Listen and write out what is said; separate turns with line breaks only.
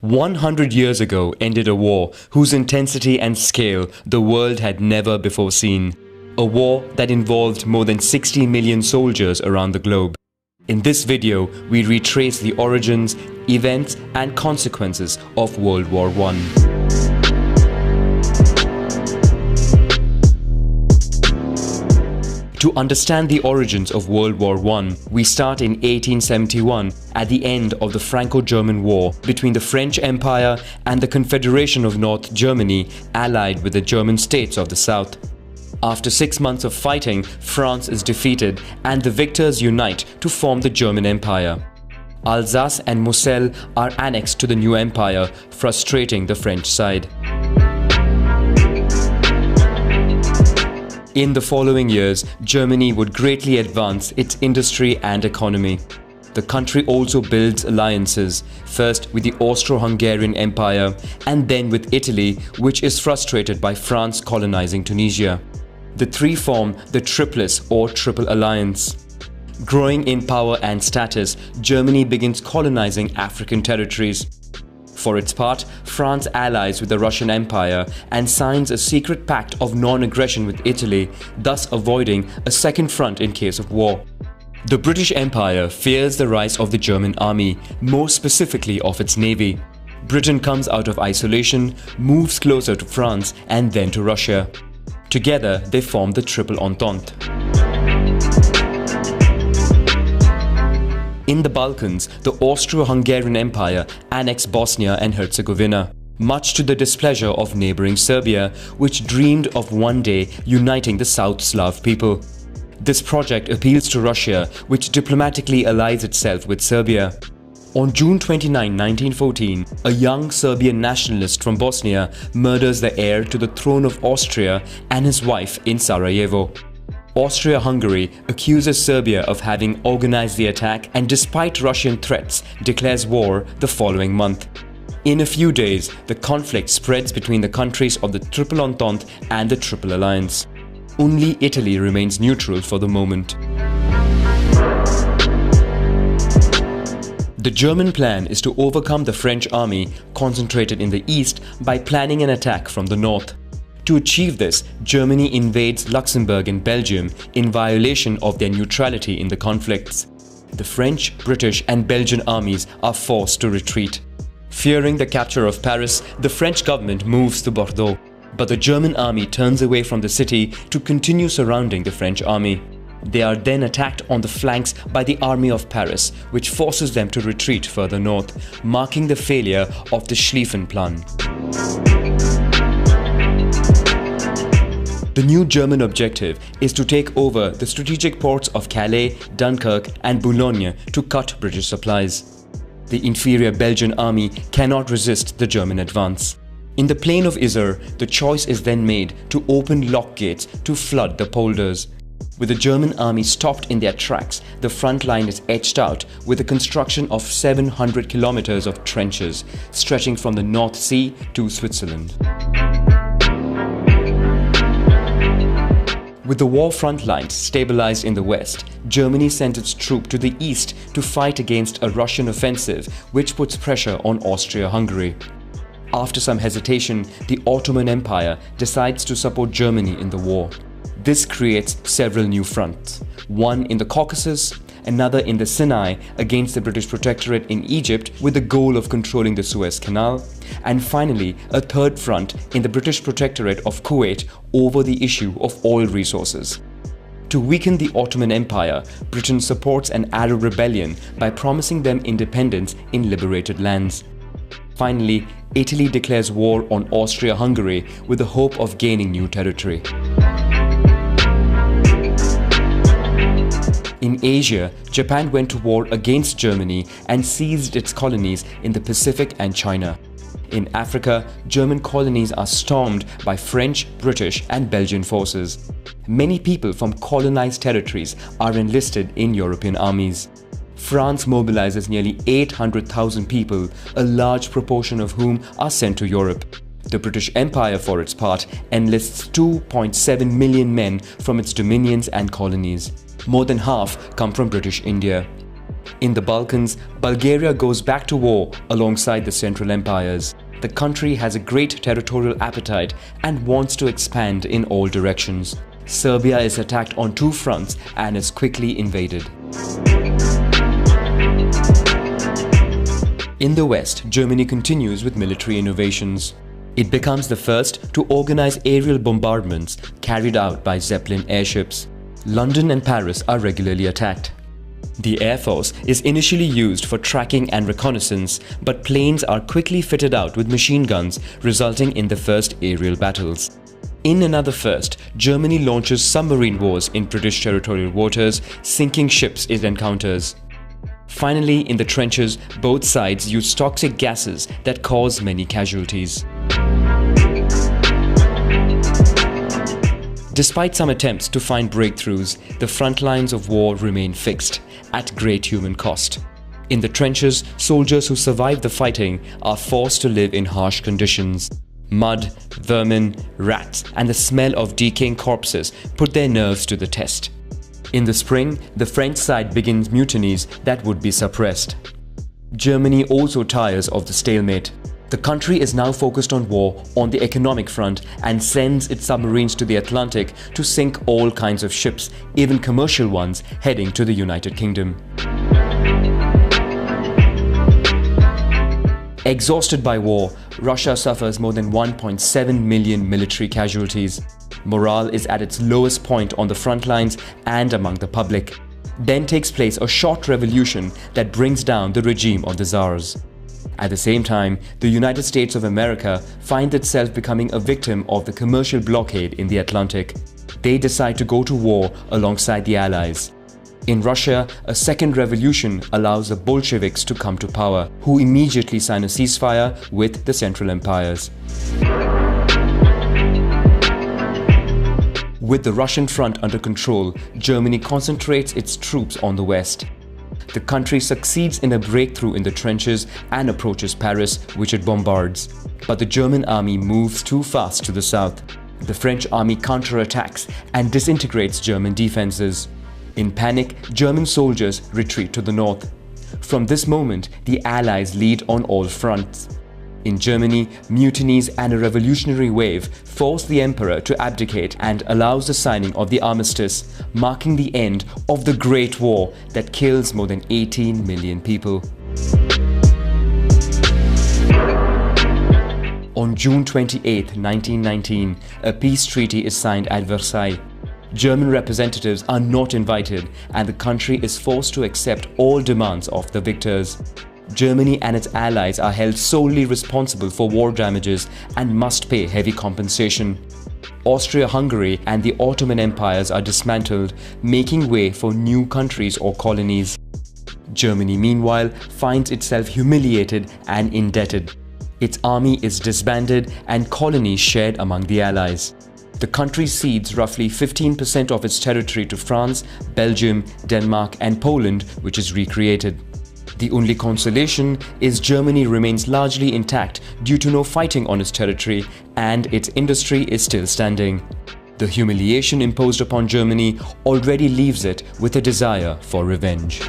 100 years ago ended a war whose intensity and scale the world had never before seen. A war that involved more than 60 million soldiers around the globe. In this video, we retrace the origins, events and consequences of World War I. To understand the origins of World War I, we start in 1871 at the end of the Franco-German War between the French Empire and the Confederation of North Germany, allied with the German states of the south. After 6 months of fighting, France is defeated and the victors unite to form the German Empire. Alsace and Moselle are annexed to the new empire, frustrating the French side. In the following years, Germany would greatly advance its industry and economy. The country also builds alliances, first with the Austro-Hungarian Empire and then with Italy, which is frustrated by France colonizing Tunisia. The three form the Triplice or Triple Alliance. Growing in power and status, Germany begins colonizing African territories. For its part, France allies with the Russian Empire and signs a secret pact of non-aggression with Italy, thus avoiding a second front in case of war. The British Empire fears the rise of the German army, more specifically of its navy. Britain comes out of isolation, moves closer to France and then to Russia. Together, they form the Triple Entente. In the Balkans, the Austro-Hungarian Empire annexed Bosnia and Herzegovina, much to the displeasure of neighboring Serbia, which dreamed of one day uniting the South Slav people. This project appeals to Russia, which diplomatically allies itself with Serbia. On June 29, 1914, a young Serbian nationalist from Bosnia murders the heir to the throne of Austria and his wife in Sarajevo. Austria-Hungary accuses Serbia of having organized the attack and, despite Russian threats, declares war the following month. In a few days, the conflict spreads between the countries of the Triple Entente and the Triple Alliance. Only Italy remains neutral for the moment. The German plan is to overcome the French army concentrated in the east by planning an attack from the north. To achieve this, Germany invades Luxembourg and Belgium in violation of their neutrality in the conflicts. The French, British and Belgian armies are forced to retreat. Fearing the capture of Paris, the French government moves to Bordeaux, but the German army turns away from the city to continue surrounding the French army. They are then attacked on the flanks by the army of Paris, which forces them to retreat further north, marking the failure of the Schlieffen Plan. The new German objective is to take over the strategic ports of Calais, Dunkirk and Boulogne to cut British supplies. The inferior Belgian army cannot resist the German advance. In the plain of Yser, the choice is then made to open lock gates to flood the polders. With the German army stopped in their tracks, the front line is etched out with the construction of 700 kilometers of trenches, stretching from the North Sea to Switzerland. With the war front lines stabilized in the west, Germany sent its troops to the east to fight against a Russian offensive, which puts pressure on Austria-Hungary. After some hesitation, the Ottoman Empire decides to support Germany in the war. This creates several new fronts, one in the Caucasus, another in the Sinai against the British Protectorate in Egypt with the goal of controlling the Suez Canal, and finally a third front in the British Protectorate of Kuwait over the issue of oil resources. To weaken the Ottoman Empire, Britain supports an Arab rebellion by promising them independence in liberated lands. Finally, Italy declares war on Austria-Hungary with the hope of gaining new territory. In Asia, Japan went to war against Germany and seized its colonies in the Pacific and China. In Africa, German colonies are stormed by French, British and Belgian forces. Many people from colonized territories are enlisted in European armies. France mobilizes nearly 800,000 people, a large proportion of whom are sent to Europe. The British Empire, for its part, enlists 2.7 million men from its dominions and colonies. More than half come from British India. In the Balkans, Bulgaria goes back to war alongside the Central Empires. The country has a great territorial appetite and wants to expand in all directions. Serbia is attacked on two fronts and is quickly invaded. In the West, Germany continues with military innovations. It becomes the first to organize aerial bombardments carried out by Zeppelin airships. London and Paris are regularly attacked. The Air Force is initially used for tracking and reconnaissance, but planes are quickly fitted out with machine guns, resulting in the first aerial battles. In another first, Germany launches submarine wars in British territorial waters, sinking ships it encounters. Finally, in the trenches, both sides use toxic gases that cause many casualties. Despite some attempts to find breakthroughs, the front lines of war remain fixed, at great human cost. In the trenches, soldiers who survive the fighting are forced to live in harsh conditions. Mud, vermin, rats, and the smell of decaying corpses put their nerves to the test. In the spring, the French side begins mutinies that would be suppressed. Germany also tires of the stalemate. The country is now focused on war on the economic front and sends its submarines to the Atlantic to sink all kinds of ships, even commercial ones, heading to the United Kingdom. Exhausted by war, Russia suffers more than 1.7 million military casualties. Morale is at its lowest point on the front lines and among the public. Then takes place a short revolution that brings down the regime of the Tsars. At the same time, the United States of America finds itself becoming a victim of the commercial blockade in the Atlantic. They decide to go to war alongside the Allies. In Russia, a second revolution allows the Bolsheviks to come to power, who immediately sign a ceasefire with the Central Empires. With the Russian front under control, Germany concentrates its troops on the west. The country succeeds in a breakthrough in the trenches and approaches Paris, which it bombards. But the German army moves too fast to the south. The French army counterattacks and disintegrates German defenses. In panic, German soldiers retreat to the north. From this moment, the Allies lead on all fronts. In Germany, mutinies and a revolutionary wave force the emperor to abdicate and allows the signing of the armistice, marking the end of the Great War that kills more than 18 million people. On June 28, 1919, a peace treaty is signed at Versailles. German representatives are not invited and the country is forced to accept all demands of the victors. Germany and its allies are held solely responsible for war damages and must pay heavy compensation. Austria-Hungary and the Ottoman empires are dismantled, making way for new countries or colonies. Germany, meanwhile, finds itself humiliated and indebted. Its army is disbanded and colonies shared among the allies. The country cedes roughly 15% of its territory to France, Belgium, Denmark and Poland, which is recreated. The only consolation is Germany remains largely intact due to no fighting on its territory and its industry is still standing. The humiliation imposed upon Germany already leaves it with a desire for revenge.